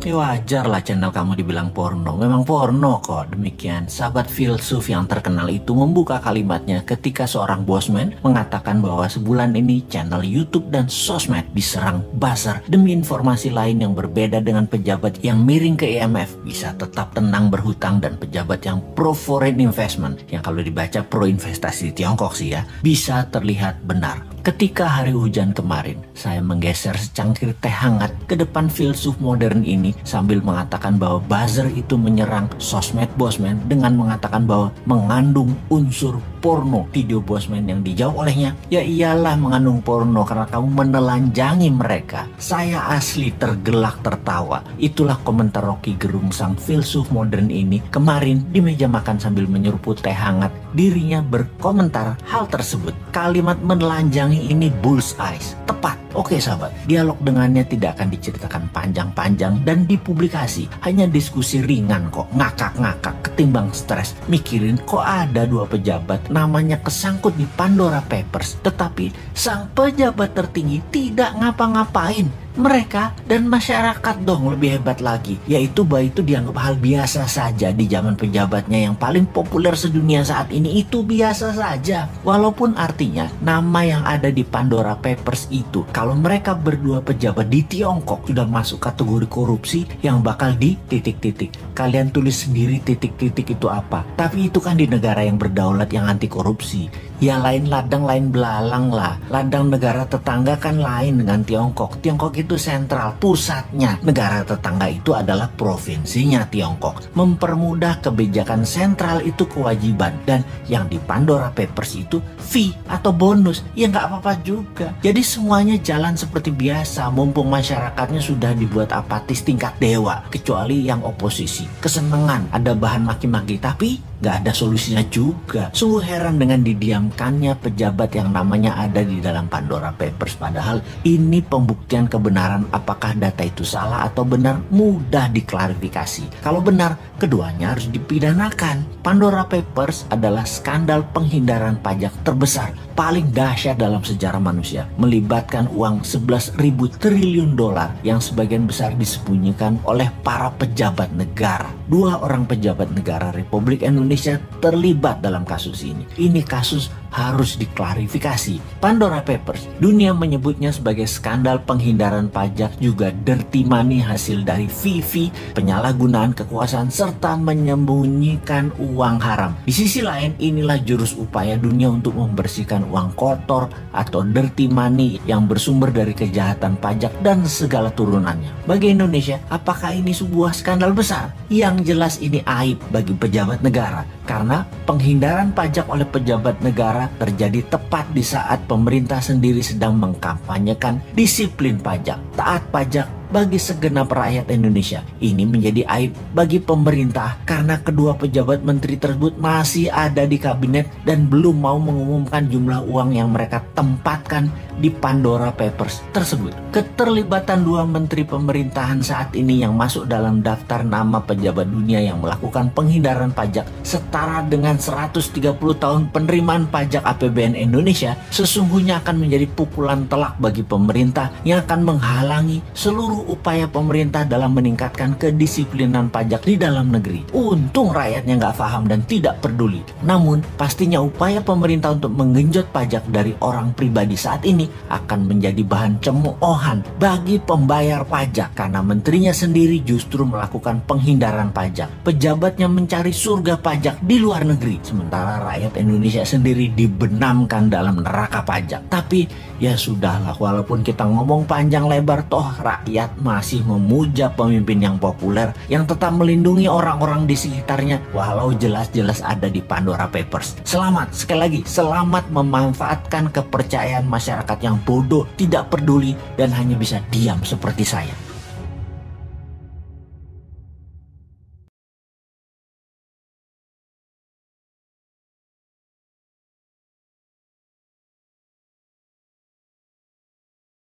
Ya wajar lah channel kamu dibilang porno. Memang porno kok. Demikian, sahabat filsuf yang terkenal itu membuka kalimatnya ketika seorang bosman mengatakan bahwa sebulan ini channel YouTube dan sosmed diserang buzzer demi informasi lain yang berbeda dengan pejabat yang miring ke IMF bisa tetap tenang berhutang dan pejabat yang pro foreign investment yang kalau dibaca pro investasi di Tiongkok sih ya bisa terlihat benar. Ketika hari hujan kemarin, saya menggeser secangkir teh hangat ke depan filsuf modern ini sambil mengatakan bahwa buzzer itu menyerang sosmed bosman dengan mengatakan bahwa mengandung unsur porno. Video bosman yang dijawab olehnya, ya iyalah mengandung porno karena kamu menelanjangi mereka. Saya asli tergelak tertawa. Itulah komentar Rocky Gerung sang filsuf modern ini kemarin di meja makan sambil menyeruput teh hangat. Dirinya berkomentar hal tersebut. Kalimat menelanjangi ini bullseye, tepat. Oke sahabat, dialog dengannya tidak akan diceritakan panjang-panjang dan dipublikasi. Hanya diskusi ringan kok, ngakak-ngakak ketimbang stres. Mikirin kok ada dua pejabat namanya kesangkut di Pandora Papers, tetapi sang pejabat tertinggi tidak ngapa-ngapain. Mereka dan masyarakat dong lebih hebat lagi, yaitu bahwa itu dianggap hal biasa saja di zaman pejabatnya yang paling populer sedunia saat ini. Itu biasa saja, walaupun artinya nama yang ada di Pandora Papers itu kalau mereka berdua pejabat di Tiongkok sudah masuk kategori korupsi yang bakal di titik-titik. Kalian tulis sendiri titik-titik itu apa, tapi itu kan di negara yang berdaulat yang anti korupsi. Ya lain ladang lain belalang lah. Ladang negara tetangga kan lain dengan Tiongkok. Tiongkok itu sentral, pusatnya. Negara tetangga itu adalah provinsinya Tiongkok. Mempermudah kebijakan sentral itu kewajiban. Dan yang di Pandora Papers itu fee atau bonus. Ya nggak apa-apa juga. Jadi semuanya jalan seperti biasa. Mumpung masyarakatnya sudah dibuat apatis tingkat dewa. Kecuali yang oposisi. Kesenangan ada bahan maki-maki. Tapi nggak ada solusinya juga. Sungguh heran dengan didiamkannya pejabat yang namanya ada di dalam Pandora Papers. Padahal ini pembuktian kebenaran apakah data itu salah atau benar mudah diklarifikasi. Kalau benar, keduanya harus dipidanakan. Pandora Papers adalah skandal penghindaran pajak terbesar paling dahsyat dalam sejarah manusia. Melibatkan uang 11.000 triliun dolar yang sebagian besar disembunyikan oleh para pejabat negara. Dua orang pejabat negara Republik Indonesia terlibat dalam kasus ini. Ini kasus harus diklarifikasi. Pandora Papers, dunia menyebutnya sebagai skandal penghindaran pajak, juga dirty money hasil dari fee, penyalahgunaan kekuasaan, serta menyembunyikan uang haram. Di sisi lain, inilah jurus upaya dunia untuk membersihkan uang kotor atau dirty money yang bersumber dari kejahatan pajak dan segala turunannya. Bagi Indonesia, apakah ini sebuah skandal besar? Yang jelas ini aib bagi pejabat negara, karena penghindaran pajak oleh pejabat negara terjadi tepat di saat pemerintah sendiri sedang mengkampanyekan disiplin pajak, taat pajak bagi segenap rakyat Indonesia. Ini menjadi aib bagi pemerintah karena kedua pejabat menteri tersebut masih ada di kabinet dan belum mau mengumumkan jumlah uang yang mereka tempatkan di Pandora Papers tersebut. Keterlibatan dua menteri pemerintahan saat ini yang masuk dalam daftar nama pejabat dunia yang melakukan penghindaran pajak setara dengan 130 tahun penerimaan pajak APBN Indonesia sesungguhnya akan menjadi pukulan telak bagi pemerintah yang akan menghalangi seluruh upaya pemerintah dalam meningkatkan kedisiplinan pajak di dalam negeri. Untung rakyatnya nggak paham dan tidak peduli. Namun pastinya upaya pemerintah untuk menggenjot pajak dari orang pribadi saat ini akan menjadi bahan cemoohan bagi pembayar pajak karena menterinya sendiri justru melakukan penghindaran pajak. Pejabatnya mencari surga pajak di luar negeri, sementara rakyat Indonesia sendiri dibenamkan dalam neraka pajak. Tapi ya sudahlah, walaupun kita ngomong panjang lebar, toh rakyat masih memuja pemimpin yang populer yang tetap melindungi orang-orang di sekitarnya walau jelas-jelas ada di Pandora Papers. Selamat, sekali lagi selamat memanfaatkan kepercayaan masyarakat yang bodoh, tidak peduli dan hanya bisa diam seperti saya.